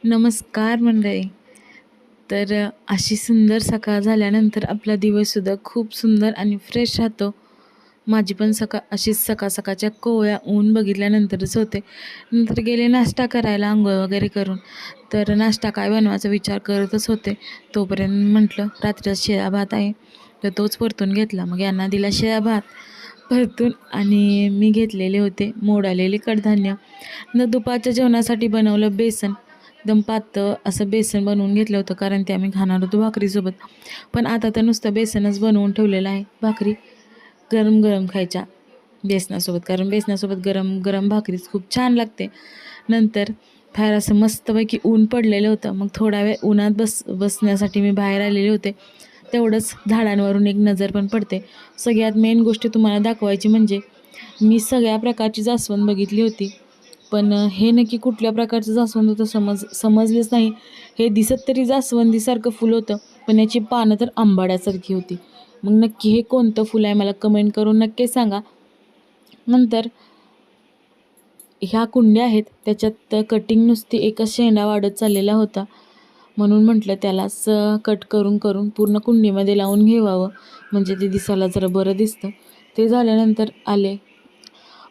नमस्कार मंडळी. अशी सुंदर सकाळ झाल्यानंतर आपला दिवससुद्धा खूप सुंदर आणि फ्रेश राहतो. माझी पण सकाळ अशीच सकाळच्या कोवळ्या ऊन बघितल्यानंतरच होते. नंतर गेले नाश्ता करायला अंघोळ वगैरे करून. तर नाश्ता काय बनवायचा विचार करतच होते. तोपर्यंत म्हटलं रात्रीचा शिळा भात आहे, तर तोच परतून घेतला. मग यांना दिला शिळा भात परतून आणि मी घेतलेले होते मोड आलेले कडधान्य. दुपारच्या जेवणासाठी बनवलं बेसन. एकदम पातळ असं बेसन बनवून घेतलं होतं, कारण ते आम्ही खाणार होतो भाकरीसोबत. पण आता तर नुसतं बेसनच बनवून ठेवलेलं आहे. भाकरी गरम गरम खायच्या बेसनासोबत, कारण बेसनासोबत गरम गरम भाकरीच खूप छान लागते. नंतर फार असं मस्तपैकी ऊन पडलेलं होतं. मग थोडा वेळ उन्हात बसण्यासाठी मी बाहेर आलेले होते. तेवढंच झाडांवरून एक नजर पण पडते. सगळ्यात मेन गोष्ट तुम्हाला दाखवायची म्हणजे मी सगळ्या प्रकारची जास्वंद बघितली होती, पण हे नक्की कुठल्या प्रकारचं जास्वंद होतं समजलेच नाही. हे दिसत तरी जास्वंदीसारखं फुल होतं, पण याची पानं तर आंबाड्यासारखी होती. मग नक्की हे कोणतं फुल आहे मला कमेंट करून नक्की सांगा. नंतर ह्या कुंड्या आहेत, त्याच्यात कटिंग नुसती एकच शेंडा वाढत चाललेला होता. म्हणून म्हटलं त्यालाच कट करून पूर्ण कुंडीमध्ये लावून घेवावं, म्हणजे ते दिसायला जरा बरं दिसतं. ते झाल्यानंतर आले.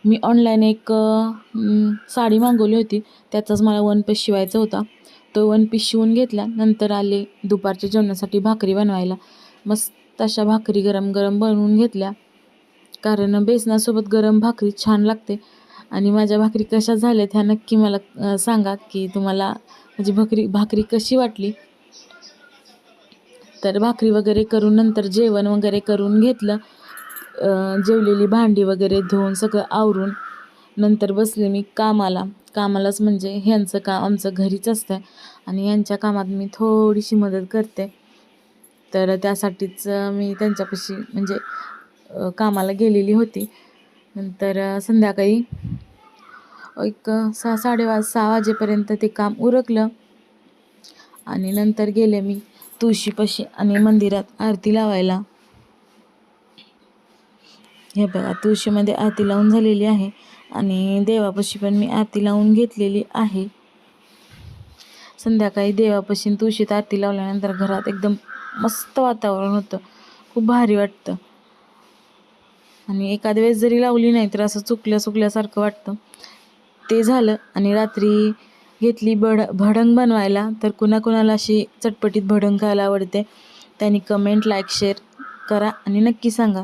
मी ऑनलाईन एक साडी मागवली होती, त्याचाच मला वन पीस शिवायचा होता. तो वन पीस शिवून घेतला. नंतर आले दुपारच्या जेवणासाठी भाकरी बनवायला. मस्त अशा भाकरी गरम गरम बनवून घेतल्या, कारण बेसनासोबत गरम भाकरी छान लागते. आणि माझ्या भाकरी कशा झाल्यात ह्या नक्की मला सांगा, की तुम्हाला माझी भाकरी कशी वाटली. तर भाकरी वगैरे करून नंतर जेवण वगैरे करून घेतलं. जेवलेली भांडी वगैरे धुवून सगळं आवरून नंतर बसले मी कामालाच, म्हणजे ह्यांचं काम आमचं घरीच असतं आणि ह्यांच्या कामात मी थोडीशी मदत करते. तर त्यासाठीच मी त्यांच्यापाशी म्हणजे कामाला गेलेली होती. नंतर संध्याकाळी एक 6 वाजेपर्यंत ते काम उरकलं आणि नंतर गेले मी तुळशीपाशी आणि मंदिरात आरती लावायला. हे बघा, तुळशीमध्ये आरती लावून झालेली आहे आणि देवापाशी पण मी आरती लावून घेतलेली आहे. संध्याकाळी देवापाशी तुळशीत आरती लावल्यानंतर घरात एकदम मस्त वातावरण होतं, खूप भारी वाटतं. आणि एखाद्या वेळेस जरी लावली नाही तर असं चुकल्यासारखं वाटतं. ते झालं आणि रात्री घेतली भडंग बनवायला. तर कुणाकुणाला अशी चटपटीत भडंग खायला आवडते, त्यांनी कमेंट, लाईक, शेअर करा आणि नक्की सांगा.